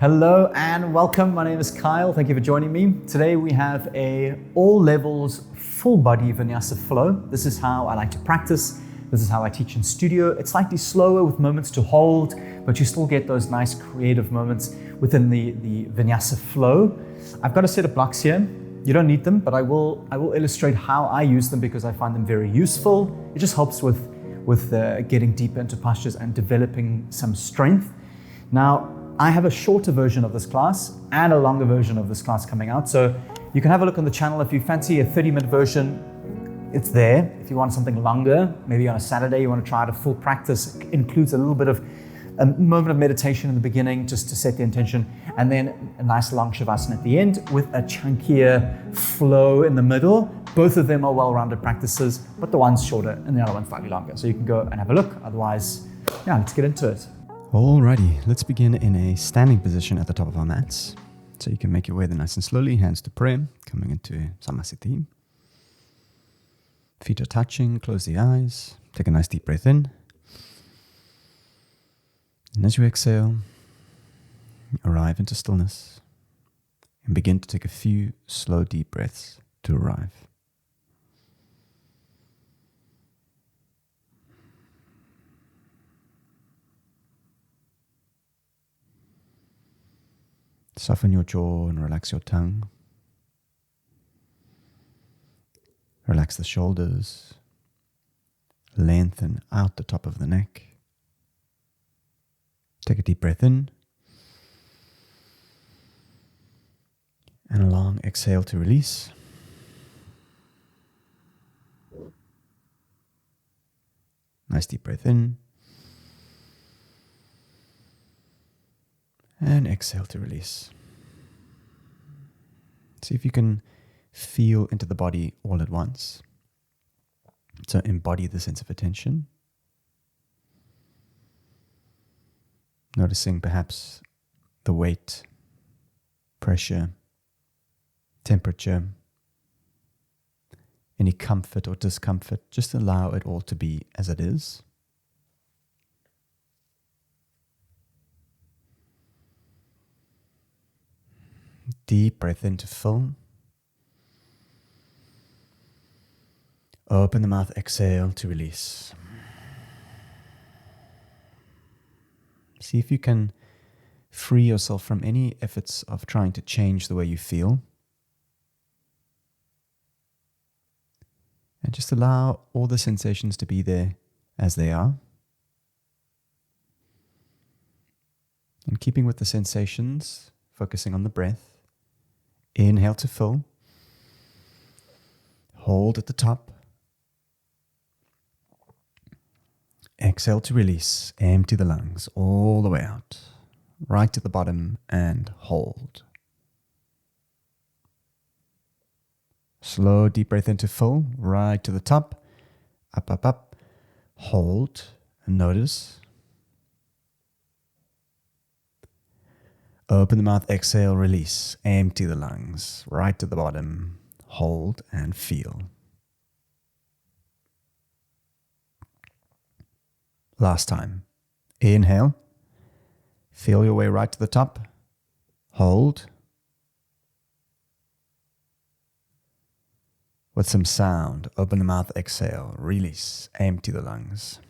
Hello and welcome. My name is Kyle. Thank you for joining me. Today we have a all levels full body vinyasa flow. This is how I like to practice. This is how I teach in studio. It's slightly slower with moments to hold, but you still get those nice creative moments within the vinyasa flow. I've got a set of blocks here. You don't need them, but I will illustrate how I use them because I find them very useful. It just helps with getting deeper into postures and developing some strength. Now, I have a shorter version of this class and a longer version of this class coming out. So you can have a look on the channel. If you fancy a 30-minute version, it's there. If you want something longer, maybe on a Saturday, you want to try it a full practice, it includes a little bit of a moment of meditation in the beginning just to set the intention, and then a nice long Savasana at the end with a chunkier flow in the middle. Both of them are well-rounded practices, but the one's shorter and the other one's slightly longer. So you can go and have a look. Otherwise, yeah, let's get into it. Alrighty, let's begin in a standing position at the top of our mats. So you can make your way there nice and slowly, hands to prayer, coming into Samasthiti. Feet are touching, close the eyes, take a nice deep breath in. And as you exhale, arrive into stillness and begin to take a few slow deep breaths to arrive. Soften your jaw and relax your tongue. Relax the shoulders. Lengthen out the top of the neck. Take a deep breath in. And a long exhale to release. Nice deep breath in. And exhale to release. See if you can feel into the body all at once. So embody the sense of attention. Noticing perhaps the weight, pressure, temperature, any comfort or discomfort. Just allow it all to be as it is. Deep breath in to fill. Open the mouth, exhale to release. See if you can free yourself from any efforts of trying to change the way you feel. And just allow all the sensations to be there as they are. And keeping with the sensations, focusing on the breath. Inhale to fill. Hold at the top. Exhale to release. Empty the lungs all the way out. Right to the bottom and hold. Slow deep breath into full. Right to the top. Up, up, up. Hold and notice. Open the mouth, exhale, release. Empty the lungs, right to the bottom. Hold and feel. Last time. Inhale. Feel your way right to the top. Hold. With some sound, open the mouth, exhale, release. Empty the lungs.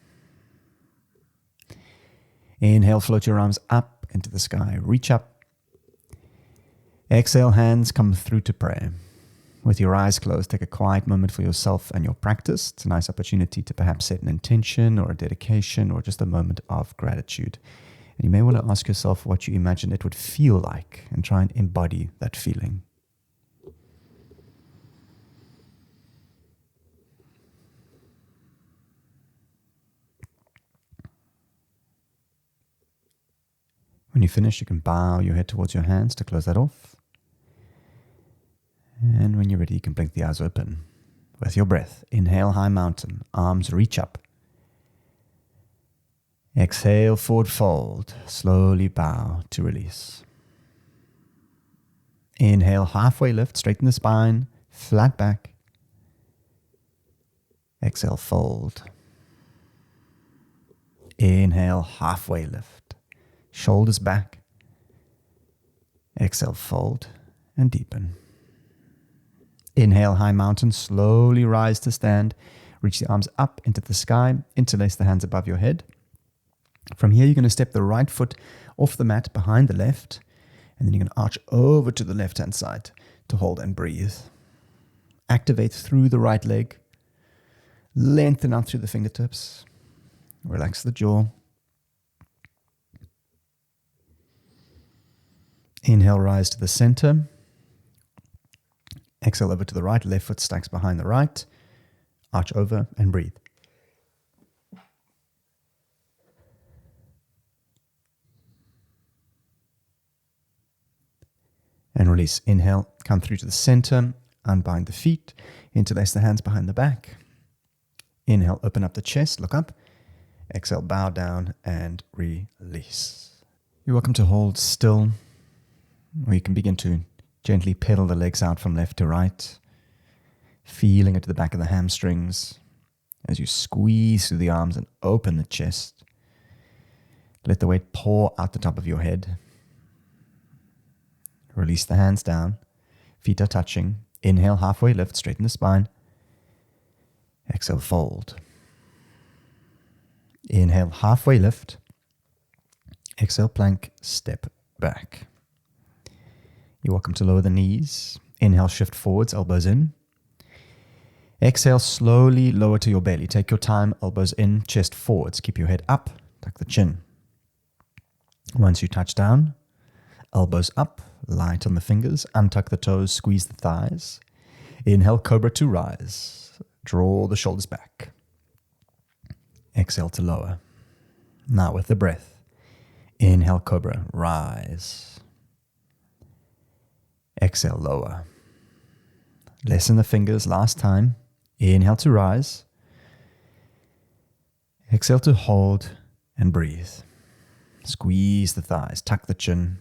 Inhale, float your arms up into the sky. Reach up. Exhale, hands come through to prayer. With your eyes closed, take a quiet moment for yourself and your practice. It's a nice opportunity to perhaps set an intention or a dedication or just a moment of gratitude. And you may want to ask yourself what you imagine it would feel like and try and embody that feeling. When you finish, you can bow your head towards your hands to close that off. And when you're ready, you can blink the eyes open. With your breath, inhale, high mountain, arms reach up. Exhale, forward fold, slowly bow to release. Inhale, halfway lift, straighten the spine, flat back. Exhale, fold. Inhale, halfway lift. Shoulders back. Exhale, fold and deepen. Inhale, high mountain, slowly rise to stand. Reach the arms up into the sky, interlace the hands above your head. From here, you're going to step the right foot off the mat behind the left, and then you're going to arch over to the left-hand side to hold and breathe. Activate through the right leg. Lengthen out through the fingertips. Relax the jaw. Inhale, rise to the center. Exhale over to the right. Left foot stacks behind the right. Arch over and breathe. And release. Inhale, come through to the center. Unbind the feet. Interlace the hands behind the back. Inhale, open up the chest, look up. Exhale, bow down and release. You're welcome to hold still, or you can begin to gently pedal the legs out from left to right, feeling it to the back of the hamstrings as you squeeze through the arms and open the chest. Let the weight pour out the top of your head. Release the hands down. Feet are touching. Inhale, halfway lift, straighten the spine. Exhale, fold. Inhale, halfway lift. Exhale, plank, step back. You're welcome to lower the knees. Inhale, shift forwards, elbows in. Exhale, slowly lower to your belly. Take your time, elbows in, chest forwards. Keep your head up, tuck the chin. Once you touch down, elbows up, light on the fingers, untuck the toes, squeeze the thighs. Inhale, cobra to rise. Draw the shoulders back. Exhale to lower. Now with the breath. Inhale, cobra, rise. Exhale, lower. Lessen the fingers last time. Inhale to rise. Exhale to hold and breathe. Squeeze the thighs, tuck the chin,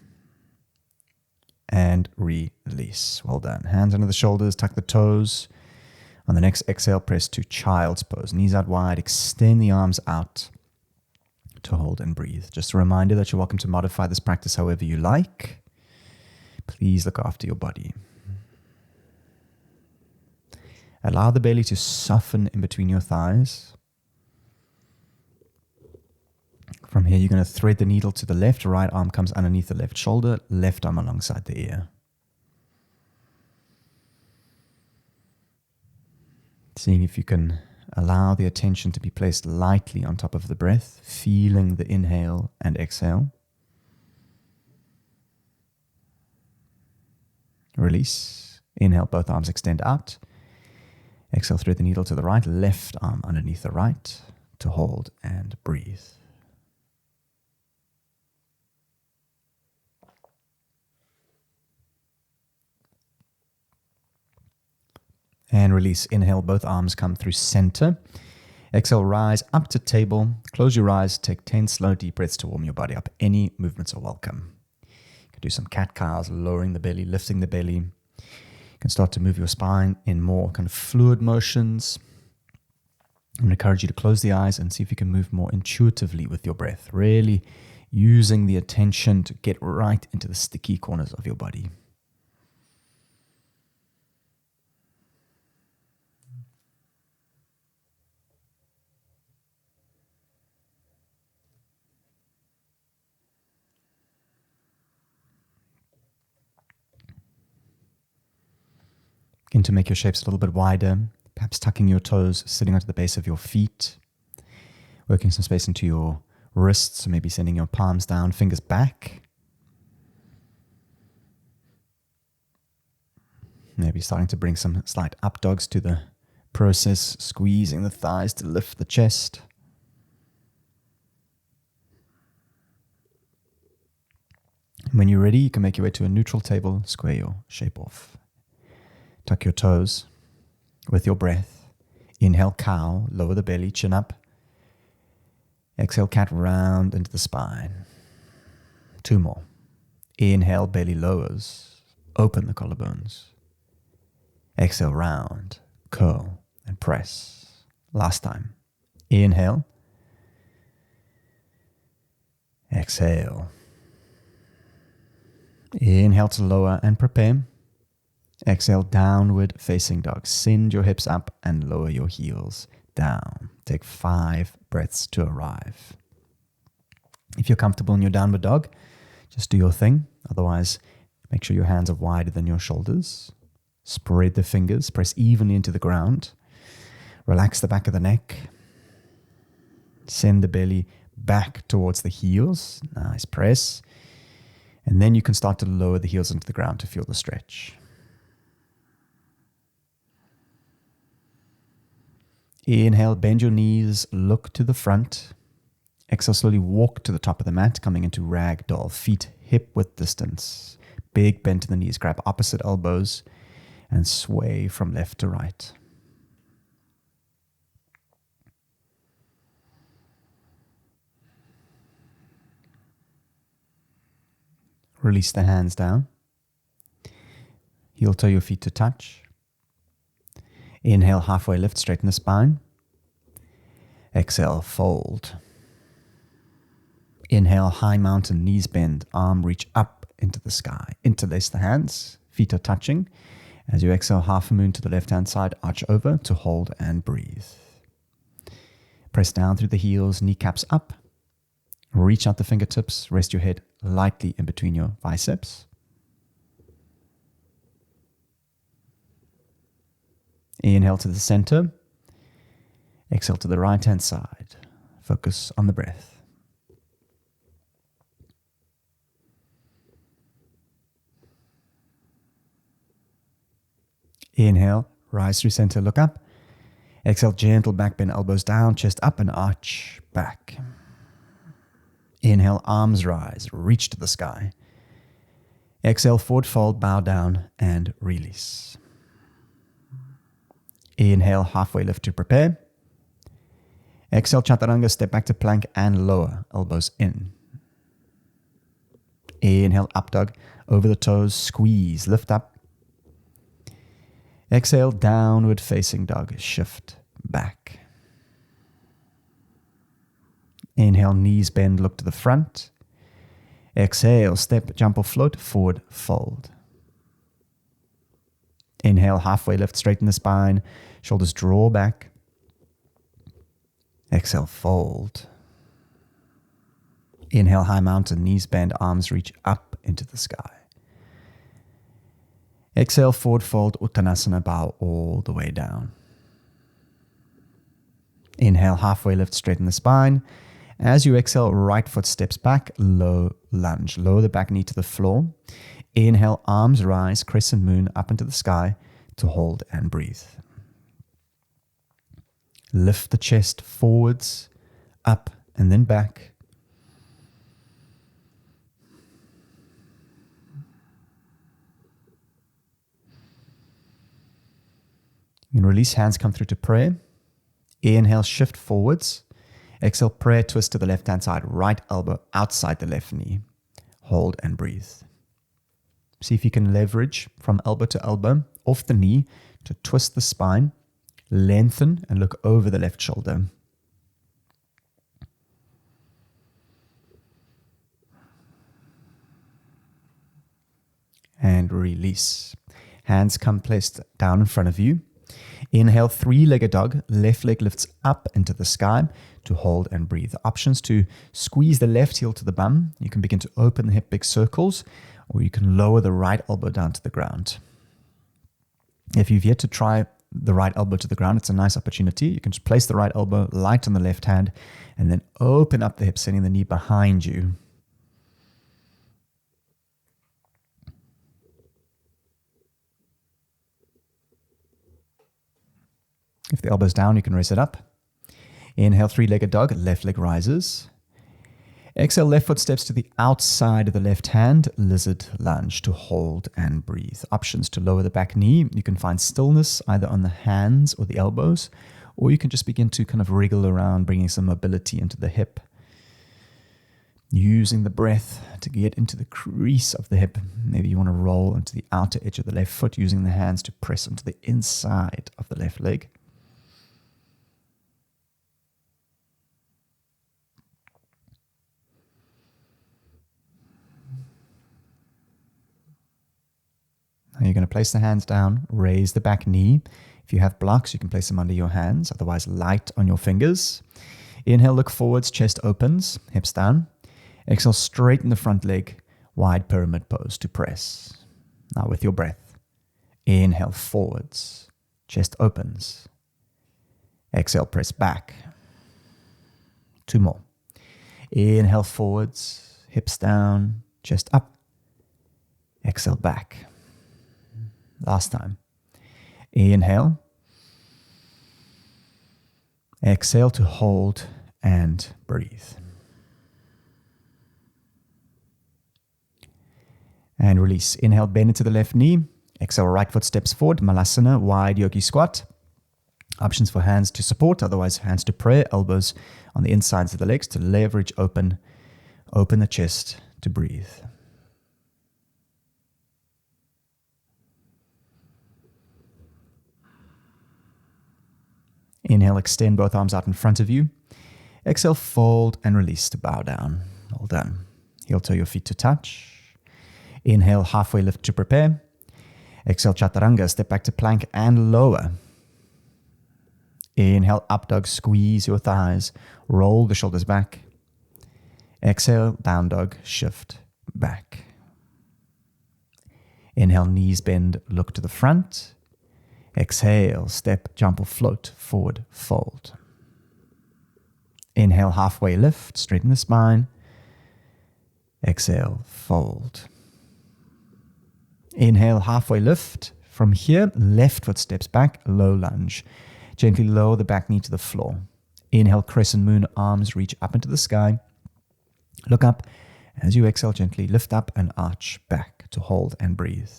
and release. Well done. Hands under the shoulders, tuck the toes. On the next exhale, press to child's pose. Knees out wide, extend the arms out to hold and breathe. Just a reminder that you're welcome to modify this practice however you like. Please look after your body. Allow the belly to soften in between your thighs. From here, you're going to thread the needle to the left. Right arm comes underneath the left shoulder, left arm alongside the ear. Seeing if you can allow the attention to be placed lightly on top of the breath, feeling the inhale and exhale. Release. Inhale, both arms extend out. Exhale, thread the needle to the right, left arm underneath the right to hold and breathe. And release. Inhale, both arms come through center. Exhale, rise up to table. Close your eyes. Take 10 slow, deep breaths to warm your body up. Any movements are welcome. You can do some cat-cows, lowering the belly, lifting the belly. You can start to move your spine in more kind of fluid motions. I'm going to encourage you to close the eyes and see if you can move more intuitively with your breath. Really using the attention to get right into the sticky corners of your body. Begin to make your shapes a little bit wider, perhaps tucking your toes, sitting onto the base of your feet, working some space into your wrists, so maybe sending your palms down, fingers back. Maybe starting to bring some slight up dogs to the process, squeezing the thighs to lift the chest. When you're ready, you can make your way to a neutral table, square your shape off. Tuck your toes with your breath. Inhale, cow, lower the belly, chin up. Exhale, cat, round into the spine. 2 more. Inhale, belly lowers. Open the collarbones. Exhale, round, curl, and press. Last time. Inhale. Exhale. Inhale to lower and prepare. Exhale, downward facing dog. Send your hips up and lower your heels down. Take 5 breaths to arrive. If you're comfortable in your downward dog, just do your thing. Otherwise, make sure your hands are wider than your shoulders. Spread the fingers, press evenly into the ground. Relax the back of the neck. Send the belly back towards the heels. Nice press. And then you can start to lower the heels into the ground to feel the stretch. Inhale, bend your knees, look to the front. Exhale, slowly walk to the top of the mat, coming into ragdoll, feet hip width distance. Big bend to the knees, grab opposite elbows and sway from left to right. Release the hands down. Heel toe your feet to touch. Inhale, halfway lift, straighten the spine. Exhale, fold. Inhale, high mountain, knees bend, arm reach up into the sky. Interlace the hands, feet are touching. As you exhale, half a moon to the left-hand side, arch over to hold and breathe. Press down through the heels, kneecaps up. Reach out the fingertips, rest your head lightly in between your biceps. Inhale to the center. Exhale to the right-hand side. Focus on the breath. Inhale, rise through center, look up. Exhale, gentle back bend, elbows down, chest up and arch back. Inhale, arms rise, reach to the sky. Exhale, forward fold, bow down and release. Inhale, halfway lift to prepare. Exhale, chaturanga, step back to plank and lower, elbows in. Inhale, up dog, over the toes, squeeze, lift up. Exhale, downward facing dog, shift back. Inhale, knees bend, look to the front. Exhale, step, jump or float, forward fold. Inhale, halfway lift, straighten the spine, shoulders draw back. Exhale, fold. Inhale, high mountain, knees bend, arms reach up into the sky. Exhale, forward fold, Uttanasana, bow all the way down. Inhale, halfway lift, straighten the spine. As you exhale, right foot steps back, low lunge. Lower the back knee to the floor. Inhale, arms rise, crescent moon up into the sky to hold and breathe. Lift the chest forwards, up and then back. You can release, hands come through to prayer. Inhale, shift forwards. Exhale, prayer twist to the left-hand side. Right elbow outside the left knee. Hold and breathe. See if you can leverage from elbow to elbow off the knee to twist the spine. Lengthen and look over the left shoulder. And release. Hands come placed down in front of you. Inhale, three-legged dog. Left leg lifts up into the sky to hold and breathe. Options to squeeze the left heel to the bum. You can begin to open the hip big circles, or you can lower the right elbow down to the ground. If you've yet to try the right elbow to the ground, it's a nice opportunity. You can just place the right elbow light on the left hand and then open up the hip, sending the knee behind you. If the elbow's down, you can raise it up. Inhale, three-legged dog, left leg rises. Exhale, left foot steps to the outside of the left hand, lizard lunge to hold and breathe. Options to lower the back knee. You can find stillness either on the hands or the elbows, or you can just begin to kind of wriggle around, bringing some mobility into the hip. Using the breath to get into the crease of the hip. Maybe you want to roll into the outer edge of the left foot, using the hands to press onto the inside of the left leg. Now you're going to place the hands down, raise the back knee. If you have blocks, you can place them under your hands, otherwise light on your fingers. Inhale, look forwards, chest opens, hips down. Exhale, straighten the front leg, wide pyramid pose to press. Now with your breath, inhale forwards, chest opens. Exhale, press back. 2 more. Inhale forwards, hips down, chest up. Exhale back. Last time. Inhale. Exhale to hold and breathe. And release. Inhale, bend into the left knee. Exhale, right foot steps forward. Malasana, wide yogi squat. Options for hands to support, otherwise hands to prayer. Elbows on the insides of the legs to leverage open the chest to breathe. Inhale, extend both arms out in front of you. Exhale, fold and release to bow down. All done. Heel toe your feet to touch. Inhale, halfway lift to prepare. Exhale, chaturanga, step back to plank and lower. Inhale, up dog, squeeze your thighs, roll the shoulders back. Exhale, down dog, shift back. Inhale, knees bend, look to the front. Exhale, step, jump or float, forward, fold. Inhale, halfway lift, straighten the spine. Exhale, fold. Inhale, halfway lift. From here, left foot steps back, low lunge. Gently lower the back knee to the floor. Inhale, crescent moon, arms reach up into the sky. Look up. As you exhale, gently lift up and arch back to hold and breathe.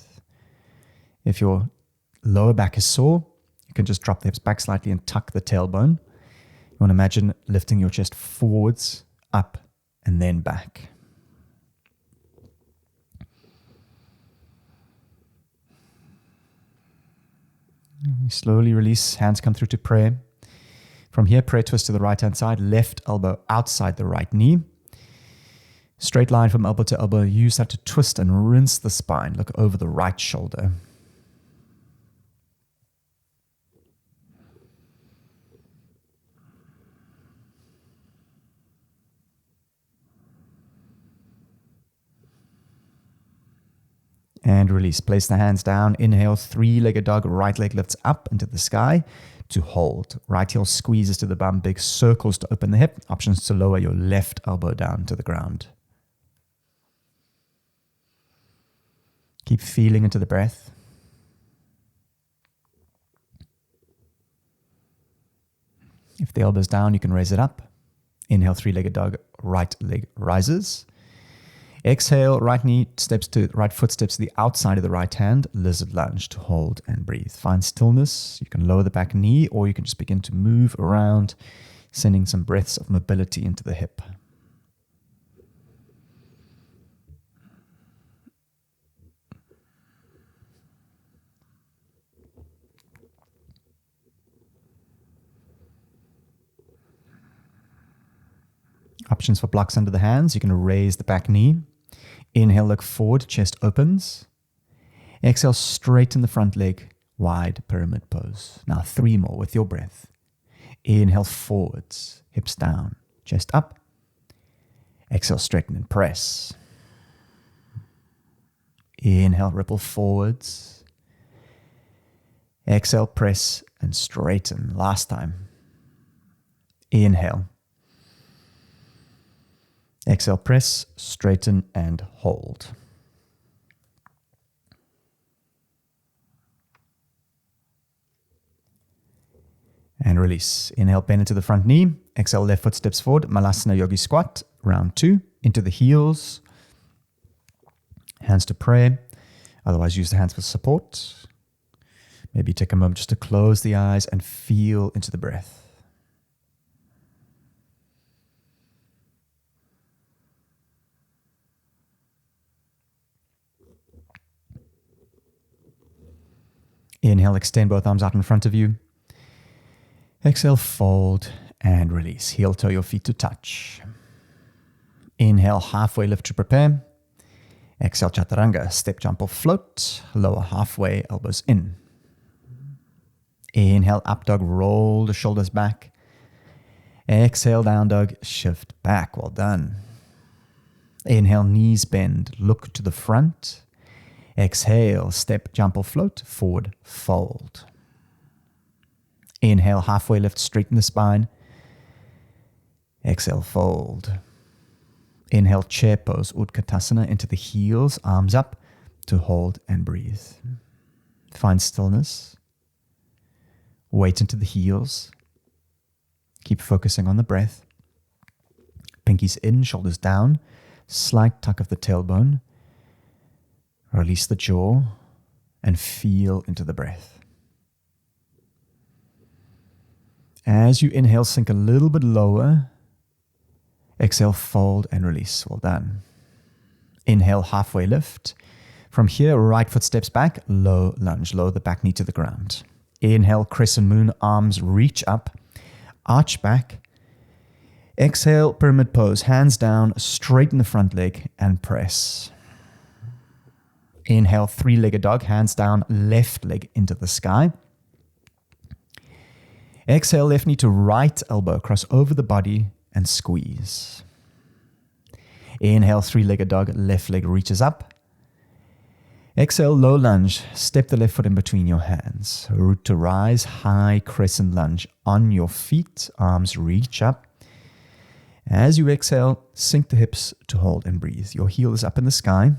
If your lower back is sore, you can just drop the hips back slightly and tuck the tailbone. You want to imagine lifting your chest forwards, up, and then back. You slowly release, hands come through to prayer. From here, prayer twist to the right-hand side, left elbow outside the right knee. Straight line from elbow to elbow. Use that to twist and rinse the spine. Look over the right shoulder. And release. Place the hands down. Inhale, 3-legged dog. Right leg lifts up into the sky to hold. Right heel squeezes to the bum. Big circles to open the hip. Options to lower your left elbow down to the ground. Keep feeling into the breath. If the elbow's down, you can raise it up. Inhale, 3-legged dog. Right leg rises. Exhale, right foot steps to the outside of the right hand, lizard lunge to hold and breathe. Find stillness. You can lower the back knee or you can just begin to move around, sending some breaths of mobility into the hip. Options for blocks under the hands. You can raise the back knee. Inhale, look forward, chest opens. Exhale, straighten the front leg, wide pyramid pose. Now 3 more with your breath. Inhale, forwards, hips down, chest up. Exhale, straighten and press. Inhale, ripple forwards. Exhale, press and straighten. Last time. Inhale. Exhale, press, straighten, and hold. And release. Inhale, bend into the front knee. Exhale, left foot steps forward. Malasana yogi squat. Round 2. Into the heels. Hands to prayer. Otherwise, use the hands for support. Maybe take a moment just to close the eyes and feel into the breath. Inhale, extend both arms out in front of you. Exhale, fold and release. Heel toe your feet to touch. Inhale, halfway lift to prepare. Exhale, chaturanga, step, jump or float. Lower halfway, elbows in. Inhale, up dog, roll the shoulders back. Exhale, down dog, shift back. Well done. Inhale, knees bend, look to the front. Exhale, step, jump or float, forward, fold. Inhale, halfway lift, straighten the spine. Exhale, fold. Inhale, chair pose, Utkatasana, into the heels, arms up to hold and breathe. Find stillness. Weight into the heels. Keep focusing on the breath. Pinkies in, shoulders down. Slight tuck of the tailbone. Release the jaw and feel into the breath. As you inhale, sink a little bit lower. Exhale, fold and release. Well done. Inhale, halfway lift. From here, right foot steps back, low lunge, lower the back knee to the ground. Inhale, crescent moon, arms reach up, arch back. Exhale, pyramid pose, hands down, straighten the front leg and press. Inhale, three-legged dog, hands down, left leg into the sky. Exhale, left knee to right elbow, cross over the body and squeeze. Inhale, three-legged dog, left leg reaches up. Exhale, low lunge, step the left foot in between your hands. Root to rise, high crescent lunge on your feet, arms reach up. As you exhale, sink the hips to hold and breathe. Your heel is up in the sky.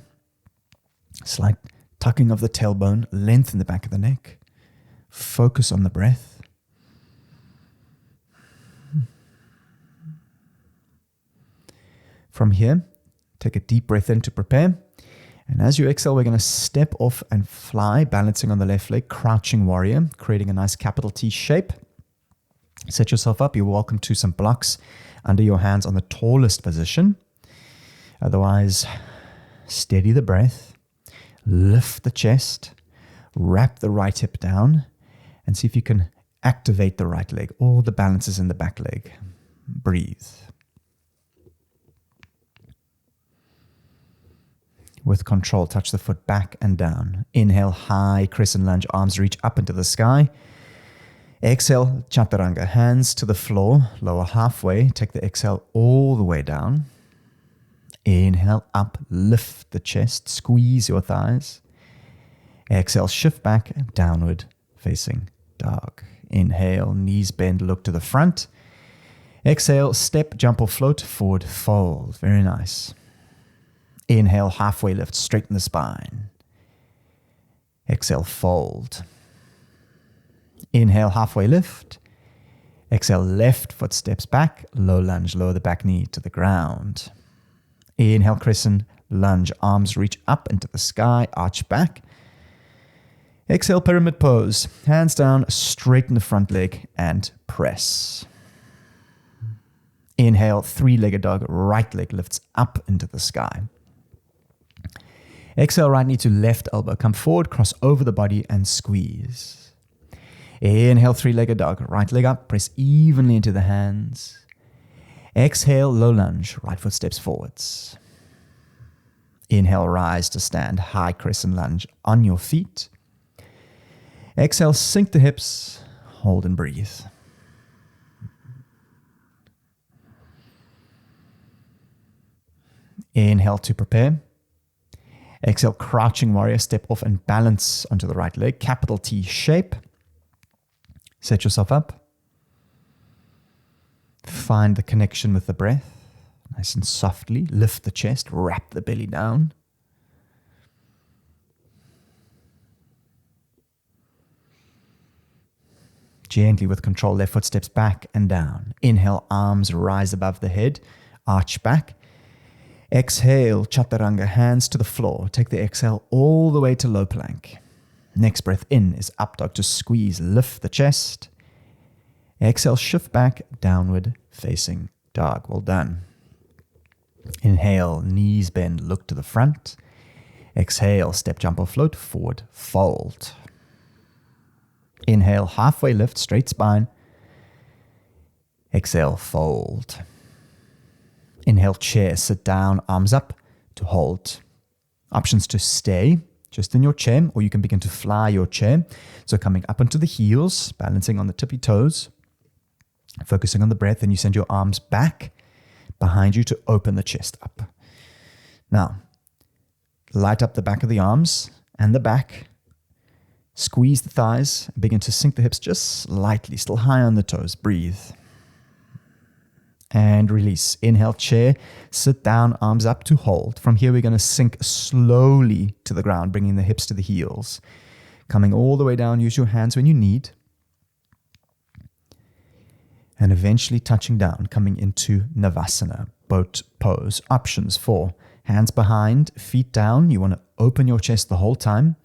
Slight tucking of the tailbone, lengthen the back of the neck. Focus on the breath. From here, take a deep breath in to prepare. And as you exhale, we're going to step off and fly, balancing on the left leg, crouching warrior, creating a nice capital T shape. Set yourself up. You're welcome to some blocks under your hands on the tallest position. Otherwise, steady the breath, lift the chest, wrap the right hip down, and see if you can activate the right leg. All the balance is in the back leg. Breathe. With control, touch the foot back and down. Inhale, high crescent lunge, arms reach up into the sky. Exhale, chaturanga, hands to the floor, lower halfway. Take the exhale all the way down. Inhale, up, lift the chest, squeeze your thighs. Exhale, shift back, downward facing dog. Inhale, knees bend, look to the front. Exhale, step, jump or float, forward fold. Very nice. Inhale, halfway lift, straighten the spine. Exhale, fold. Inhale, halfway lift. Exhale, left foot steps back, low lunge, lower the back knee to the ground. Inhale, crescent lunge, arms reach up into the sky, arch back. Exhale, pyramid pose, hands down, straighten the front leg and press. Inhale, three-legged dog, right leg lifts up into the sky. Exhale, right knee to left elbow. Come forward, cross over the body and squeeze. Inhale, three-legged dog. Right leg up, press evenly into the hands. Exhale, low lunge. Right foot steps forwards. Inhale, rise to stand. High crescent lunge on your feet. Exhale, sink the hips. Hold and breathe. Inhale to prepare. Exhale, crouching warrior, step off and balance onto the right leg. Capital T shape. Set yourself up. Find the connection with the breath. Nice and softly. Lift the chest, wrap the belly down. Gently with control, left foot steps back and down. Inhale, arms rise above the head, arch back. Exhale, chaturanga, hands to the floor. Take the exhale all the way to low plank. Next breath in is up dog to squeeze, lift the chest. Exhale, shift back, downward facing dog. Well done. Inhale, knees bend, look to the front. Exhale, step, jump or float, forward, fold. Inhale, halfway lift, straight spine. Exhale, fold. Inhale, chair, sit down, arms up to hold. Options to stay just in your chair, or you can begin to fly your chair. So coming up onto the heels, balancing on the tippy toes, focusing on the breath, and you send your arms back behind you to open the chest up. Now, light up the back of the arms and the back. Squeeze the thighs, begin to sink the hips just slightly, still high on the toes. Breathe. And release. Inhale, chair, sit down, arms up to hold. From here, we're going to sink slowly to the ground, bringing the hips to the heels. Coming all the way down, use your hands when you need. And eventually touching down, coming into Navasana, boat pose. Options for hands behind, feet down. You want to open your chest the whole time.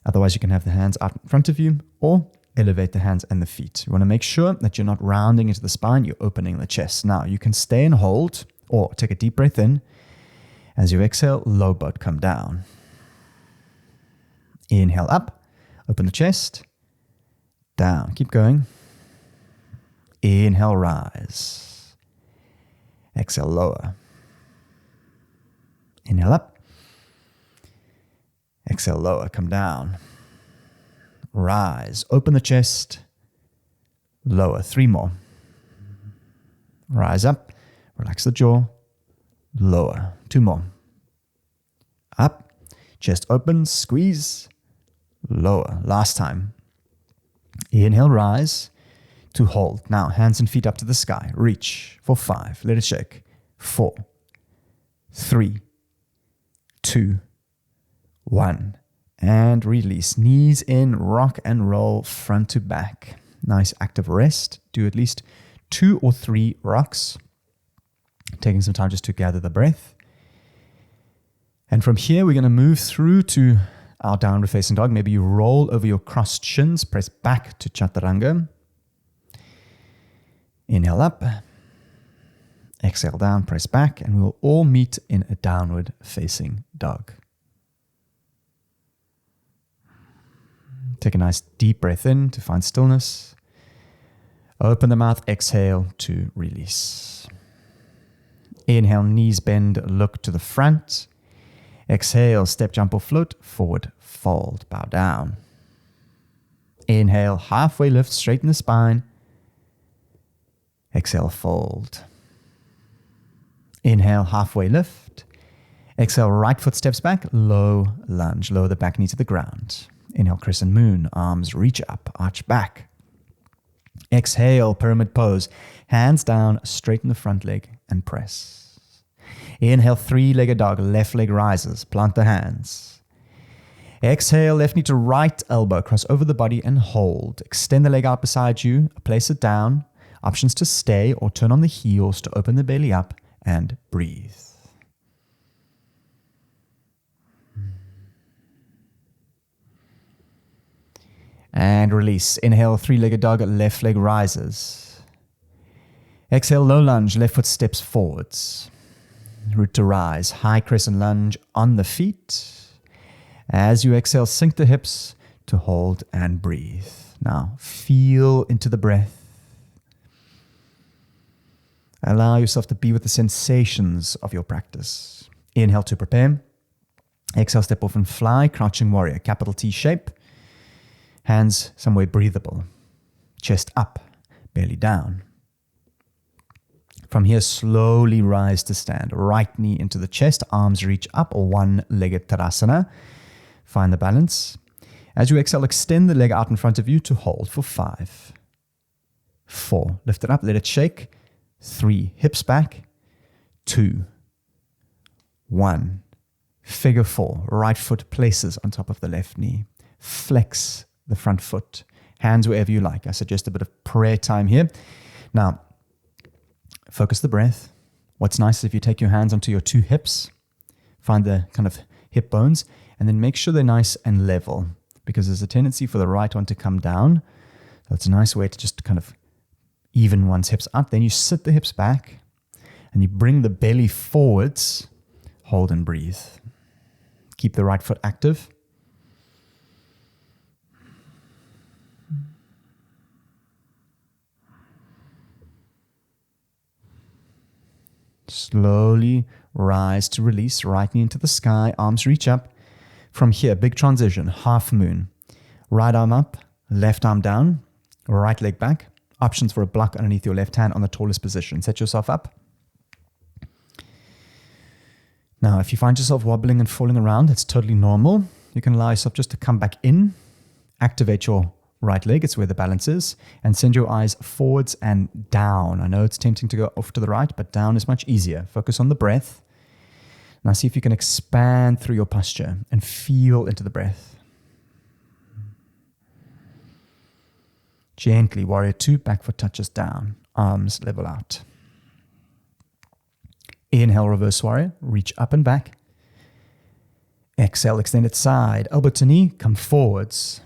Otherwise, you can have the hands out in front of you or elevate the hands and the feet. You want to make sure that you're not rounding into the spine, you're opening the chest. Now, you can stay and hold or take a deep breath in. As you exhale, low boat, come down. Inhale up, open the chest, down. Keep going. Inhale, rise. Exhale, lower. Inhale up. Exhale, lower, come down. Rise, open the chest, lower, 3 more. Rise up, relax the jaw, lower, 2 more. Up, chest open, squeeze, lower, last time. Inhale, rise to hold. Now, hands and feet up to the sky, reach for 5, let it shake, 4, 3, 2, 1, and release. Knees in, rock and roll, front to back. Nice active rest. Do at least 2 or 3 rocks. Taking some time just to gather the breath. And from here, we're going to move through to our downward facing dog. Maybe you roll over your crossed shins, press back to chaturanga. Inhale up. Exhale down, press back, and we will all meet in a downward facing dog. Take a nice deep breath in to find stillness. Open the mouth, exhale to release. Inhale, knees bend, look to the front. Exhale, step, jump or float, forward, fold, bow down. Inhale, halfway lift, straighten the spine. Exhale, fold. Inhale, halfway lift. Exhale, right foot steps back, low lunge, lower the back knee to the ground. Inhale, crescent moon, arms reach up, arch back. Exhale, pyramid pose, hands down, straighten the front leg and press. Inhale, 3-legged dog, left leg rises, plant the hands. Exhale, left knee to right elbow, cross over the body and hold. Extend the leg out beside you, place it down. Options to stay or turn on the heels to open the belly up and breathe. And release. Inhale, 3-legged dog, left leg rises. Exhale, low lunge, left foot steps forwards. Root to rise, high crescent lunge on the feet. As you exhale, sink the hips to hold and breathe. Now, feel into the breath. Allow yourself to be with the sensations of your practice. Inhale to prepare. Exhale, step off and fly, crouching warrior, capital T shape. Hands somewhere breathable. Chest up, belly down. From here, slowly rise to stand. Right knee into the chest, arms reach up, or one-legged Tadasana. Find the balance. As you exhale, extend the leg out in front of you to hold for 5, 4. Lift it up, let it shake. 3, hips back. 2, 1. Figure 4, right foot places on top of the left knee. Flex the front foot. Hands wherever you like. I suggest a bit of prayer time here. Now, focus the breath. What's nice is if you take your hands onto your 2 hips, find the kind of hip bones, and then make sure they're nice and level, because there's a tendency for the right one to come down. So it's a nice way to just kind of even one's hips up. Then you sit the hips back and you bring the belly forwards. Hold and breathe. Keep the right foot active. Slowly rise to release, right knee into the sky, arms reach up. From here, big transition, half moon. Right arm up, left arm down, right leg back. Options for a block underneath your left hand on the tallest position. Set yourself up. Now, if you find yourself wobbling and falling around, it's totally normal. You can allow yourself just to come back in, activate your right leg, it's where the balance is, and send your eyes forwards and down. I know it's tempting to go off to the right, but down is much easier. Focus on the breath. Now see if you can expand through your posture and feel into the breath. Gently, warrior 2, back foot touches down, arms level out. Inhale, reverse warrior, reach up and back. Exhale, extended side, elbow to knee, come forwards.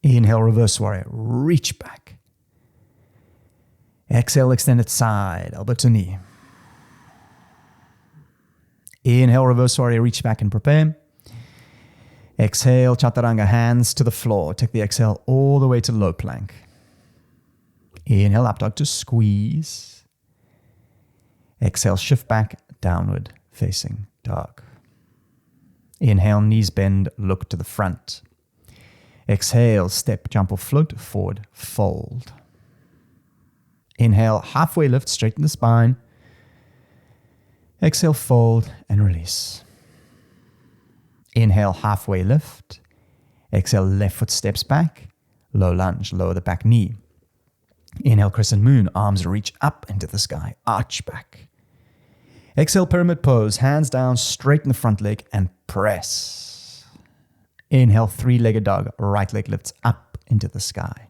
Inhale, reverse warrior, reach back. Exhale, extended side, elbow to knee. Inhale, reverse warrior, reach back and prepare. Exhale, chaturanga, hands to the floor. Take the exhale all the way to low plank. Inhale, up dog to squeeze. Exhale, shift back, downward facing dog. Inhale, knees bend, look to the front. Exhale, step, jump or float, forward, fold. Inhale, halfway lift, straighten the spine. Exhale, fold and release. Inhale, halfway lift. Exhale, left foot steps back. Low lunge, lower the back knee. Inhale, crescent moon, arms reach up into the sky, arch back. Exhale, pyramid pose, hands down, straighten the front leg and press. Inhale, three-legged dog, right leg lifts up into the sky.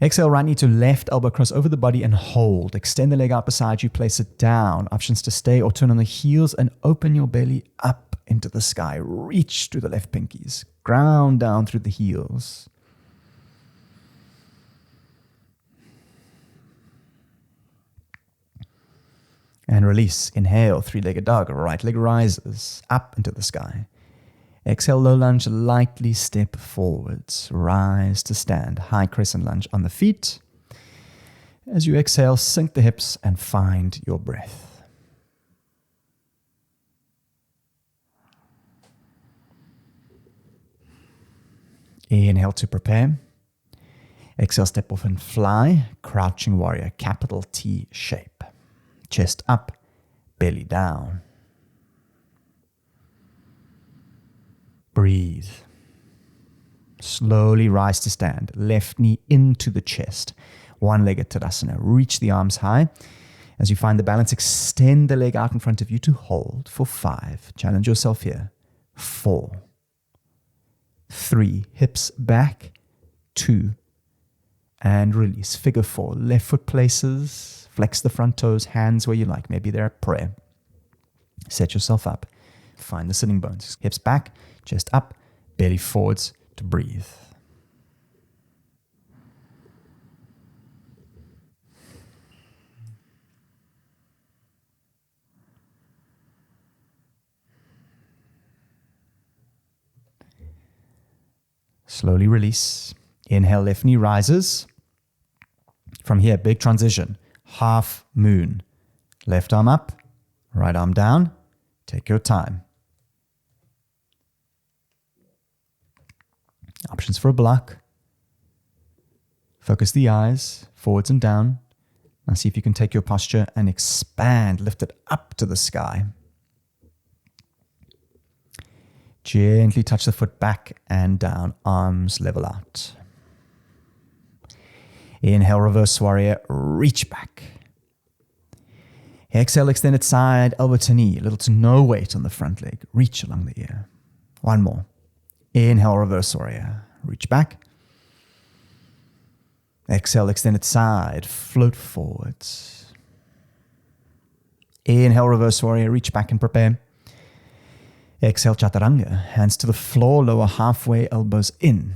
Exhale, right knee to left, elbow cross over the body and hold. Extend the leg out beside you, place it down. Options to stay or turn on the heels and open your belly up into the sky. Reach through the left pinkies. Ground down through the heels. And release. Inhale, three-legged dog, right leg rises up into the sky. Exhale, low lunge, lightly step forwards. Rise to stand. High crescent lunge on the feet. As you exhale, sink the hips and find your breath. Inhale to prepare. Exhale, step off and fly. Crouching warrior, capital T shape. Chest up, belly down. Breathe. Slowly rise to stand. Left knee into the chest. One-legged Tadasana. Reach the arms high. As you find the balance, extend the leg out in front of you to hold for 5. Challenge yourself here. 4. 3. Hips back. 2. And release. Figure 4. Left foot places. Flex the front toes. Hands where you like. Maybe they're at prayer. Set yourself up. Find the sitting bones. Hips back. Chest up, belly forwards to breathe. Slowly release. Inhale, left knee rises. From here, big transition. Half moon. Left arm up, right arm down. Take your time. Options for a block. Focus the eyes, forwards and down. Now see if you can take your posture and expand, lift it up to the sky. Gently touch the foot back and down, arms level out. Inhale, reverse warrior, reach back. Exhale, extended side, elbow to knee, little to no weight on the front leg. Reach along the ear. One more. Inhale, reverse warrior. Reach back. Exhale, extended side. Float forwards. Inhale, reverse warrior. Reach back and prepare. Exhale, chaturanga. Hands to the floor, lower halfway, elbows in.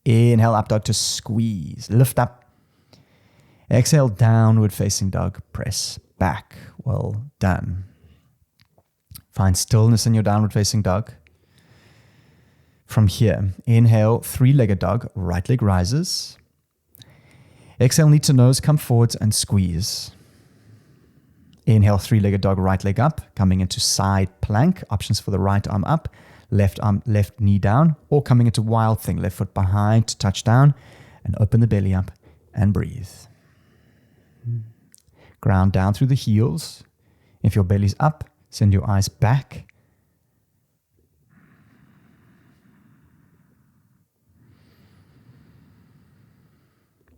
Inhale, up dog to squeeze. Lift up. Exhale, downward facing dog. Press back. Well done. Find stillness in your downward facing dog. From here, inhale, three-legged dog, right leg rises. Exhale, knee to nose, come forwards and squeeze. Inhale, three-legged dog, right leg up, coming into side plank. Options for the right arm up, left knee down, or coming into wild thing, left foot behind to touch down, and open the belly up and breathe. Ground down through the heels. If your belly's up, send your eyes back.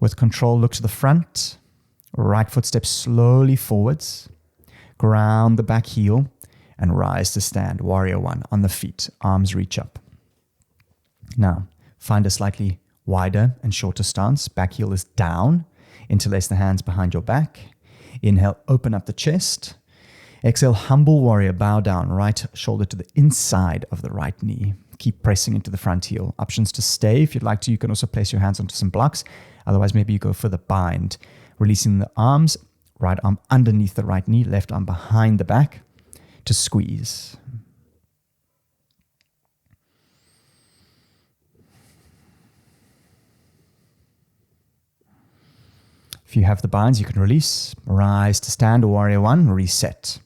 With control, look to the front. Right foot steps slowly forwards. Ground the back heel and rise to stand. Warrior one on the feet. Arms reach up. Now, find a slightly wider and shorter stance. Back heel is down. Interlace the hands behind your back. Inhale, open up the chest. Exhale, humble warrior, bow down. Right shoulder to the inside of the right knee. Keep pressing into the front heel. Options to stay. If you'd like to, you can also place your hands onto some blocks. Otherwise, maybe you go for the bind. Releasing the arms, right arm underneath the right knee, left arm behind the back to squeeze. If you have the binds, you can release, rise to stand, warrior one, reset.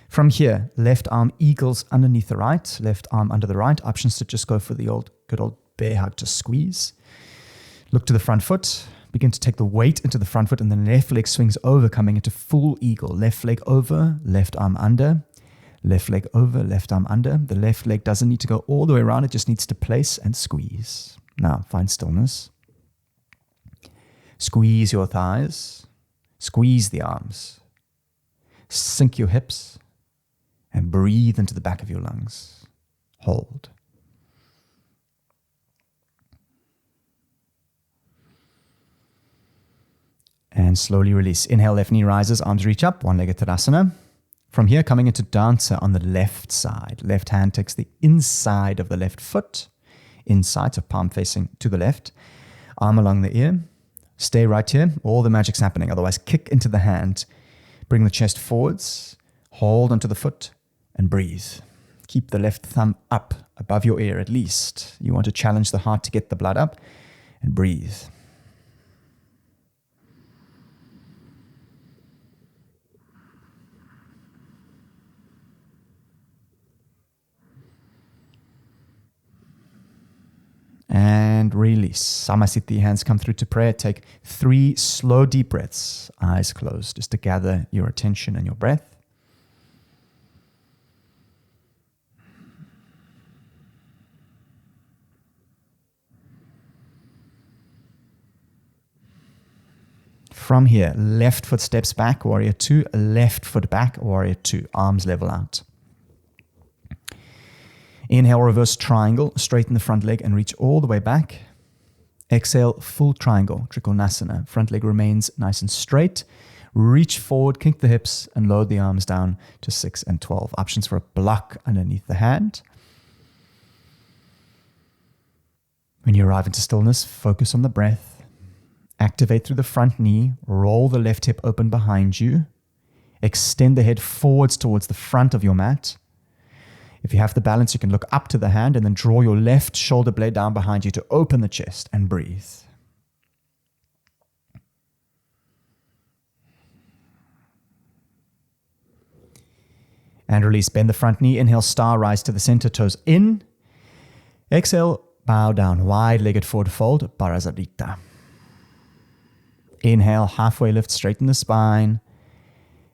From here, left arm eagles underneath the right, left arm under the right. Options to just go for the good old bear hug to squeeze. Look to the front foot. Begin to take the weight into the front foot, and then left leg swings over, coming into full eagle. Left leg over, left arm under. Left leg over, left arm under. The left leg doesn't need to go all the way around. It just needs to place and squeeze. Now, find stillness. Squeeze your thighs. Squeeze the arms. Sink your hips. And breathe into the back of your lungs. Hold. And slowly release. Inhale, left knee rises, arms reach up, one-legged Tadasana. From here, coming into dancer on the left side. Left hand takes the inside of the left foot, inside, so palm facing to the left. Arm along the ear. Stay right here. All the magic's happening. Otherwise, kick into the hand. Bring the chest forwards. Hold onto the foot and breathe. Keep the left thumb up above your ear at least. You want to challenge the heart to get the blood up and breathe. And release. Samasthiti, hands come through to prayer. Take 3 slow, deep breaths, eyes closed, just to gather your attention and your breath. From here, left foot steps back, warrior 2, left foot back, warrior 2, arms level out. Inhale, reverse triangle, straighten the front leg and reach all the way back. Exhale, full triangle, Trikonasana. Front leg remains nice and straight. Reach forward, kink the hips and load the arms down to 6 and 12. Options for a block underneath the hand. When you arrive into stillness, focus on the breath. Activate through the front knee. Roll the left hip open behind you. Extend the head forwards towards the front of your mat. If you have the balance, you can look up to the hand and then draw your left shoulder blade down behind you to open the chest and breathe. And release. Bend the front knee. Inhale, star, rise to the center, toes in. Exhale, bow down, wide-legged forward fold, Parasarita. Inhale, halfway lift, straighten the spine.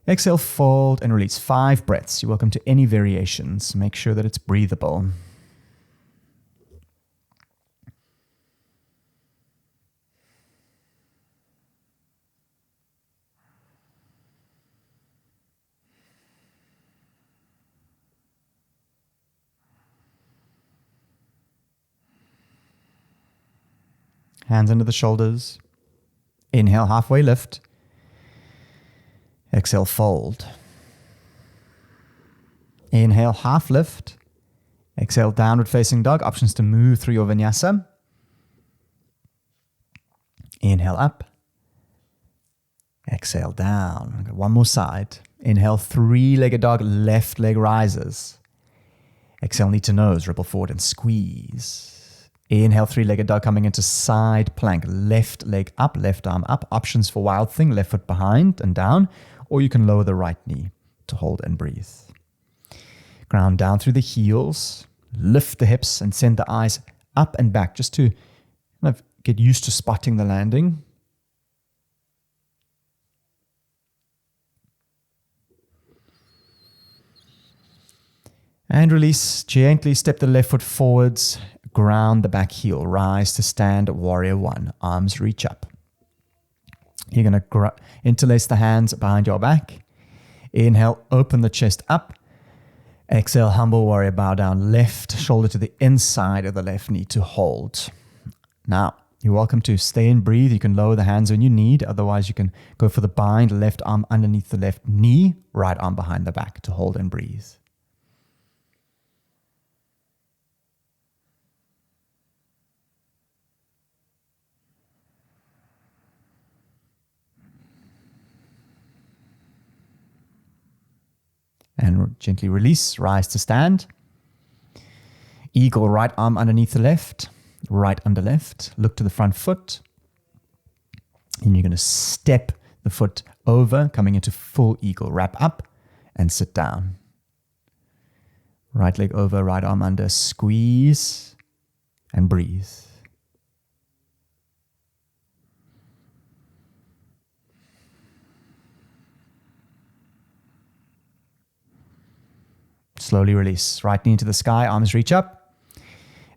Exhale, fold and release. 5 breaths. You're welcome to any variations. Make sure that it's breathable. Hands under the shoulders. Inhale, halfway lift. Exhale, fold. Inhale, half lift. Exhale, downward facing dog. Options to move through your vinyasa. Inhale up. Exhale down. One more side. Inhale, 3-legged dog. Left leg rises. Exhale, knee to nose. Ripple forward and squeeze. Inhale, 3-legged dog coming into side plank. Left leg up, left arm up. Options for wild thing. Left foot behind and down. or you can lower the right knee to hold and breathe. Ground down through the heels, lift the hips and send the eyes up and back just to kind of get used to spotting the landing. And release, gently step the left foot forwards, ground the back heel, rise to stand, warrior one, arms reach up. You're going to interlace the hands behind your back. Inhale, open the chest up. Exhale, humble warrior, bow down, left shoulder to the inside of the left knee to hold. Now, you're welcome to stay and breathe. You can lower the hands when you need. Otherwise, you can go for the bind, left arm underneath the left knee, right arm behind the back to hold and breathe. And gently release, rise to stand. Eagle, right arm underneath the left, right under left. Look to the front foot. And you're going to step the foot over, coming into full eagle. Wrap up and sit down. Right leg over, right arm under, squeeze and breathe. Slowly release. Right knee to the sky, arms reach up.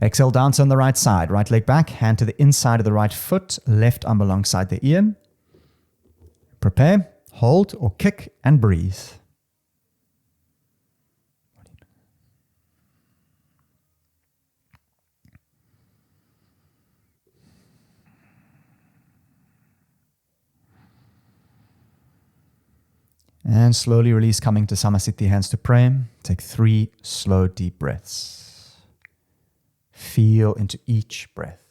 Exhale, dance on the right side. Right leg back, hand to the inside of the right foot, left arm alongside the ear. Prepare, hold or kick and breathe. And slowly release, coming to Samasthiti, hands to pray. Take 3 slow, deep breaths. Feel into each breath.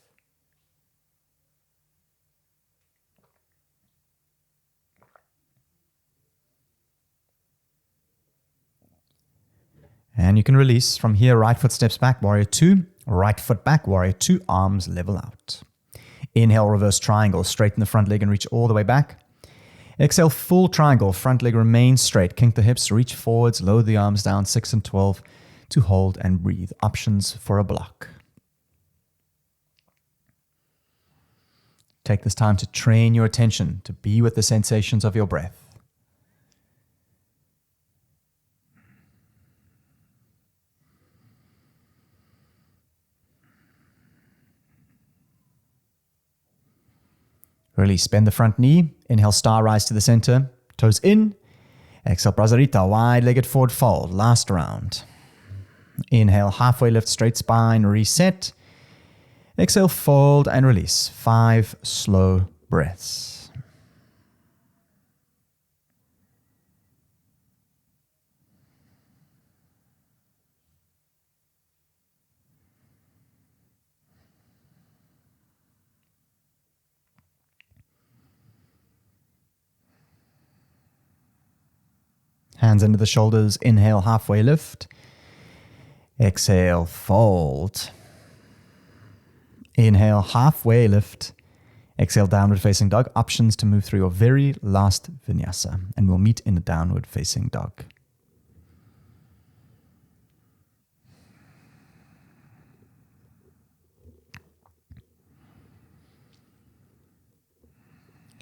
And you can release. From here, right foot steps back, warrior 2. Right foot back, warrior 2. Arms level out. Inhale, reverse triangle. Straighten the front leg and reach all the way back. Exhale, full triangle. Front leg remains straight. Kink the hips, reach forwards, lower the arms down, 6 and 12 to hold and breathe. Options for a block. Take this time to train your attention to be with the sensations of your breath. Release, bend the front knee. Inhale, star rise to the center. Toes in. Exhale, Prasarita, wide-legged forward fold. Last round. Inhale, halfway lift, straight spine, reset. Exhale, fold and release. 5 slow breaths. Hands under the shoulders. Inhale, halfway lift. Exhale, fold. Inhale, halfway lift. Exhale, downward facing dog. Options to move through your very last vinyasa. And we'll meet in a downward facing dog.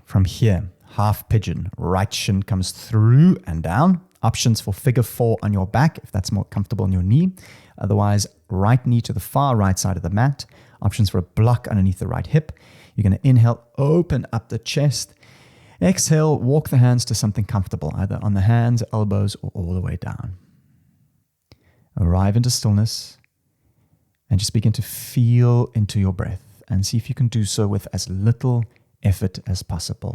From here, half pigeon. Right shin comes through and down. Options for figure 4 on your back, if that's more comfortable on your knee. Otherwise, right knee to the far right side of the mat. Options for a block underneath the right hip. You're going to inhale, open up the chest. Exhale, walk the hands to something comfortable, either on the hands, elbows, or all the way down. Arrive into stillness and just begin to feel into your breath and see if you can do so with as little effort as possible.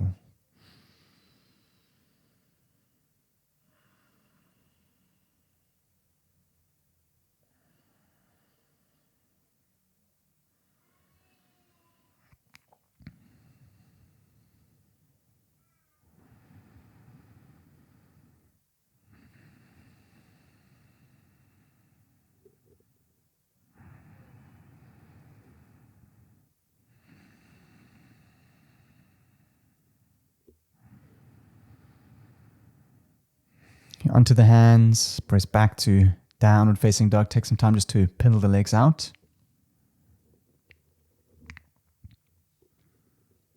Onto the hands, press back to downward facing dog. Take some time just to pedal the legs out.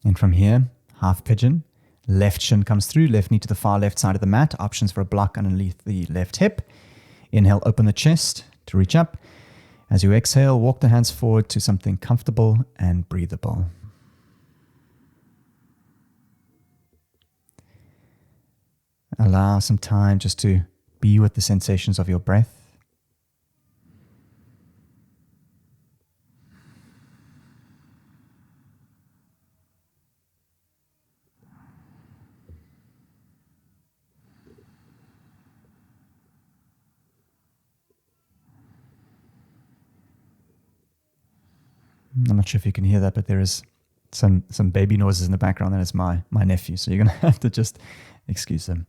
And from here, half pigeon. Left shin comes through, left knee to the far left side of the mat. Options for a block underneath the left hip. Inhale, open the chest to reach up. As you exhale, walk the hands forward to something comfortable and breathable. Allow some time just to be with the sensations of your breath. I'm not sure if you can hear that, but there is some baby noises in the background. That is my nephew, so you're going to have to just excuse them.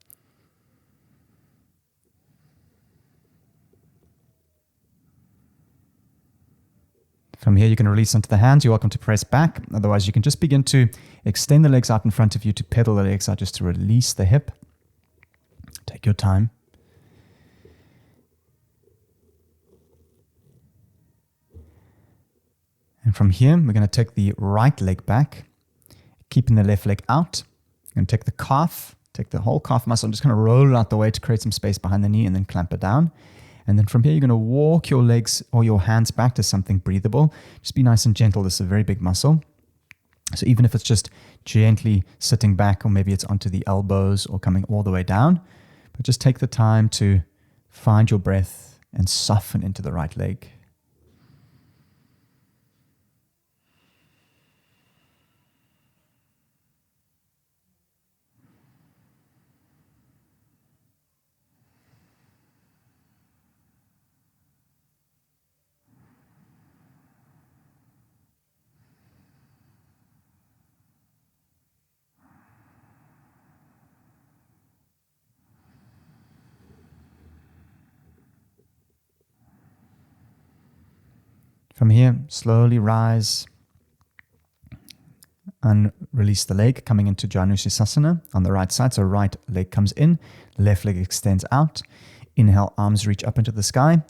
From here, you can release onto the hands. You're welcome to press back. Otherwise, you can just begin to extend the legs out in front of you, to pedal the legs out, just to release the hip. Take your time. And from here, we're going to take the right leg back, keeping the left leg out. You're going to take the calf, take the whole calf muscle, and just kind of roll it out the way to create some space behind the knee, and then clamp it down. And then from here, you're going to walk your legs or your hands back to something breathable. Just be nice and gentle. This is a very big muscle. So even if it's just gently sitting back, or maybe it's onto the elbows or coming all the way down, but just take the time to find your breath and soften into the right leg. From here, slowly rise and release the leg, coming into Janusasana on the right side. So right leg comes in, left leg extends out. Inhale, arms reach up into the sky.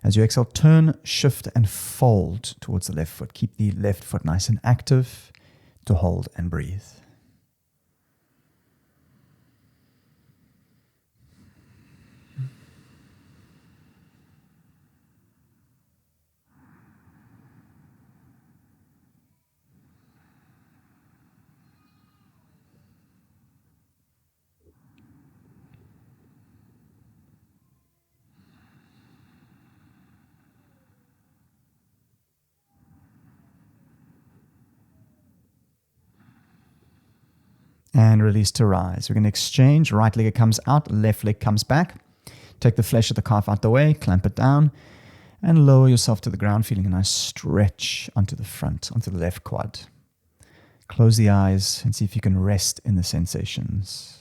As you exhale, turn, shift, and fold towards the left foot. Keep the left foot nice and active to hold and breathe. And release to rise. We're going to exchange. Right leg comes out, left leg comes back. Take the flesh of the calf out the way, clamp it down, and lower yourself to the ground, feeling a nice stretch onto the front, onto the left quad. Close the eyes and see if you can rest in the sensations.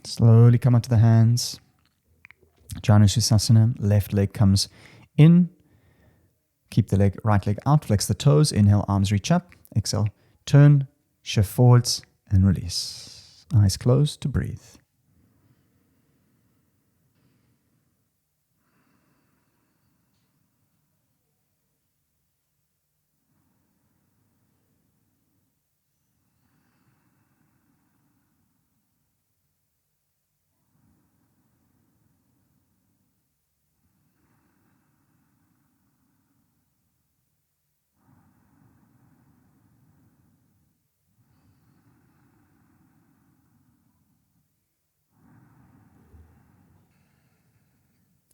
Slowly come onto the hands. Janusasana, left leg comes in. Keep the right leg out, flex the toes. Inhale, arms reach up. Exhale, turn, shift forwards, and release. Eyes closed to breathe.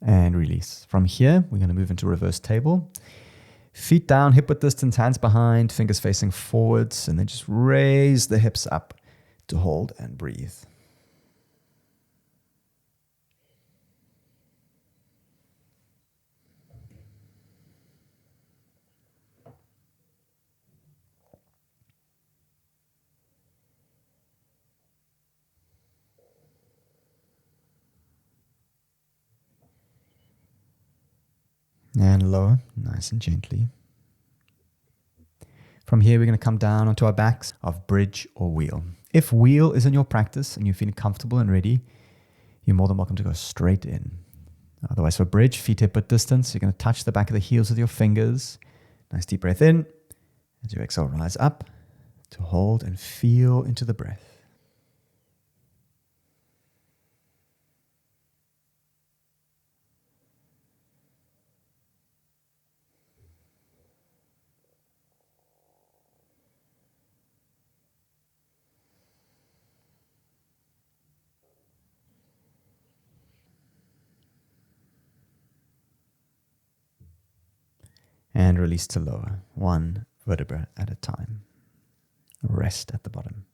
And release. From here, we're going to move into reverse table. Feet down, hip width distance, hands behind, fingers facing forwards, and then just raise the hips up to hold and breathe. And lower, nice and gently. From here, we're going to come down onto our backs of bridge or wheel. If wheel is in your practice and you're feeling comfortable and ready, you're more than welcome to go straight in. Otherwise, for bridge, feet hip width distance, you're going to touch the back of the heels with your fingers. Nice deep breath in. As you exhale, rise up to hold and feel into the breath. And release to lower, one vertebra at a time. Rest at the bottom.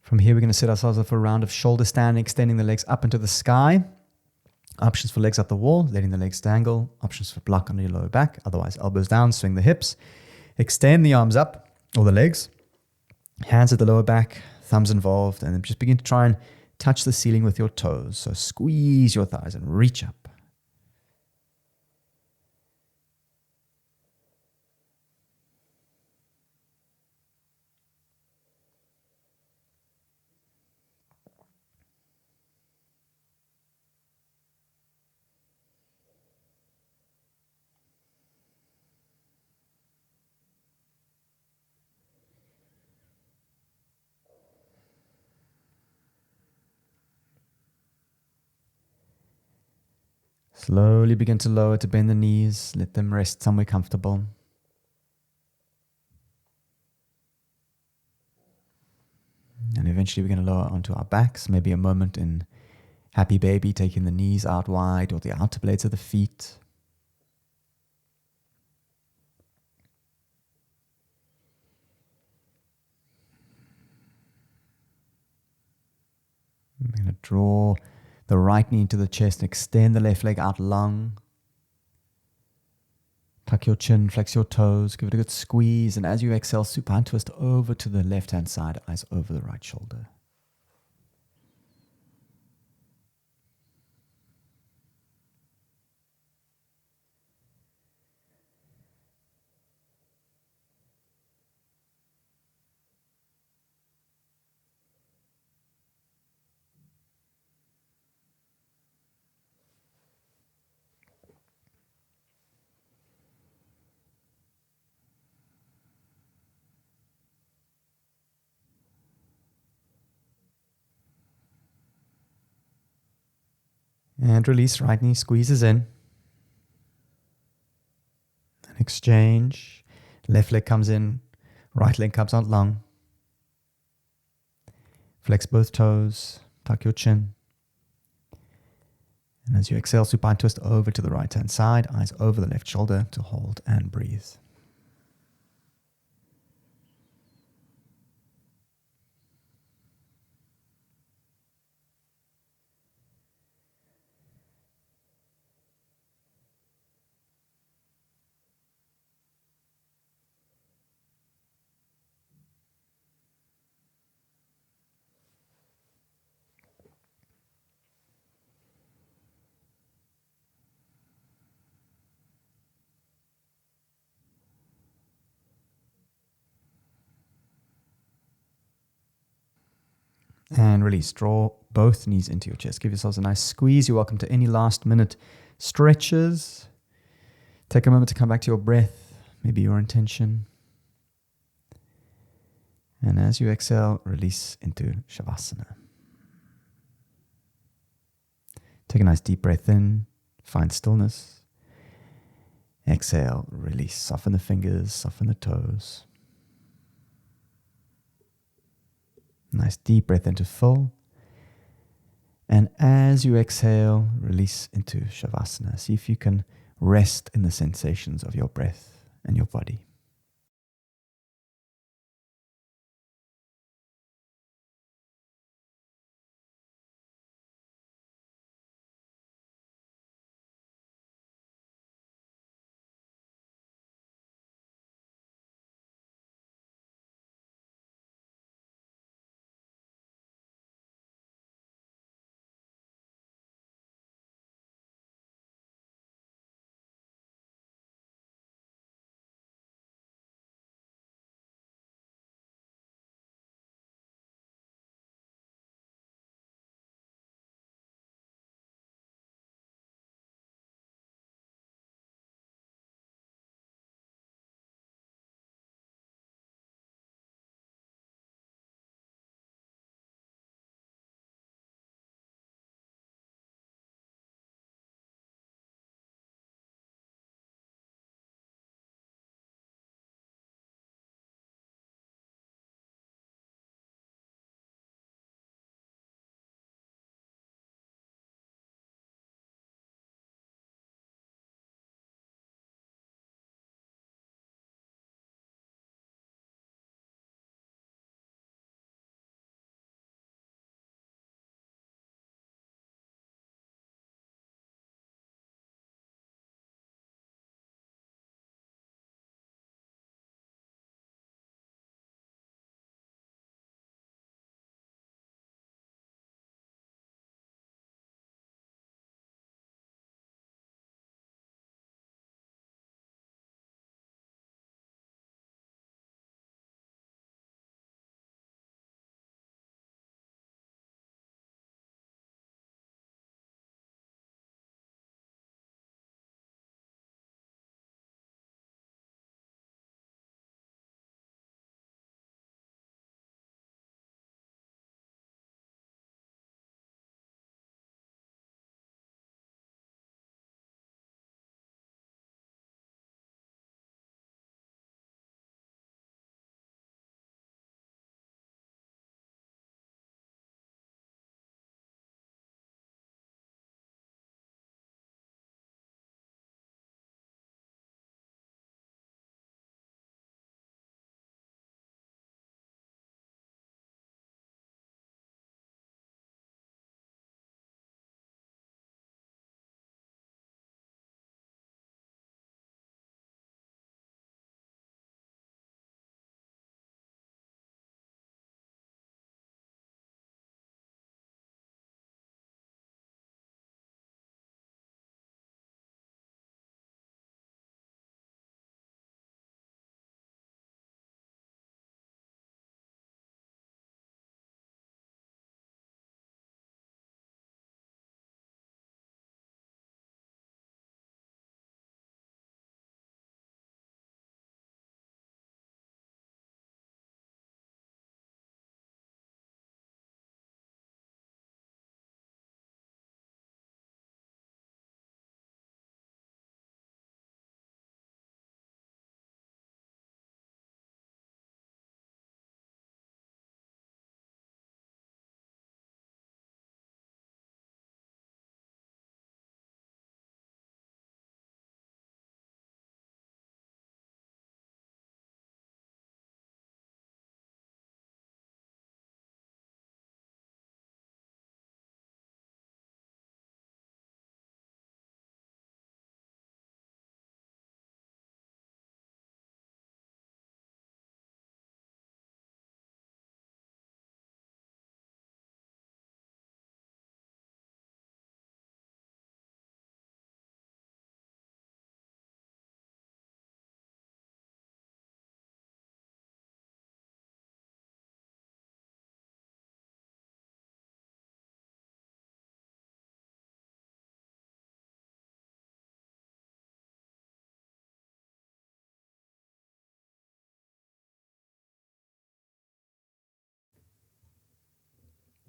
From here, we're going to set ourselves up for a round of shoulder standing, extending the legs up into the sky. Options for legs up the wall, letting the legs dangle. Options for block under your lower back. Otherwise, elbows down, swing the hips. Extend the arms up, or the legs. Hands at the lower back, thumbs involved, and then just begin to try and touch the ceiling with your toes. So squeeze your thighs and reach up. Slowly begin to lower to bend the knees. Let them rest somewhere comfortable. And eventually we're going to lower onto our backs. Maybe a moment in happy baby, taking the knees out wide or the outer blades of the feet. I'm going to draw the right knee into the chest and extend the left leg out long. Tuck your chin, flex your toes, give it a good squeeze. And as you exhale, supine twist over to the left-hand side, eyes over the right shoulder. And release, right knee squeezes in. And exchange. Left leg comes in, right leg comes out long. Flex both toes, tuck your chin. And as you exhale, supine twist over to the right-hand side, eyes over the left shoulder to hold and breathe. And release. Draw both knees into your chest. Give yourselves a nice squeeze. You're welcome to any last minute stretches. Take a moment to come back to your breath, maybe your intention. And as you exhale, release into Savasana. Take a nice deep breath in. Find stillness. Exhale, release. Soften the fingers, soften the toes. Nice deep breath into full. And as you exhale, release into Savasana. See if you can rest in the sensations of your breath and your body.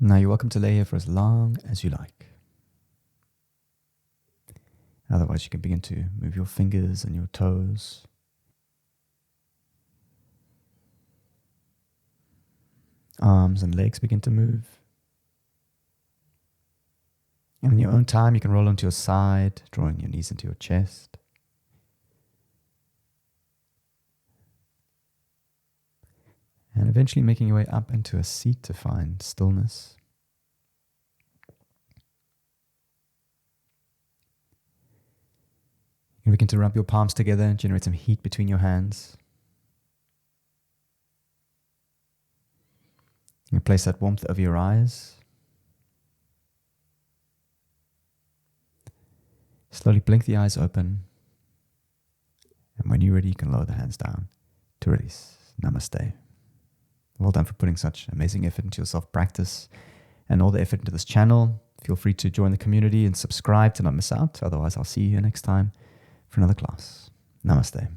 Now you're welcome to lay here for as long as you like. Otherwise, you can begin to move your fingers and your toes. Arms and legs begin to move. And in your own time, you can roll onto your side, drawing your knees into your chest. And eventually making your way up into a seat to find stillness. You begin to rub your palms together, generate some heat between your hands. You place that warmth over your eyes. Slowly blink the eyes open. And when you're ready, you can lower the hands down to release. Namaste. Well done for putting such amazing effort into your self-practice and all the effort into this channel. Feel free to join the community and subscribe to not miss out. Otherwise, I'll see you next time for another class. Namaste.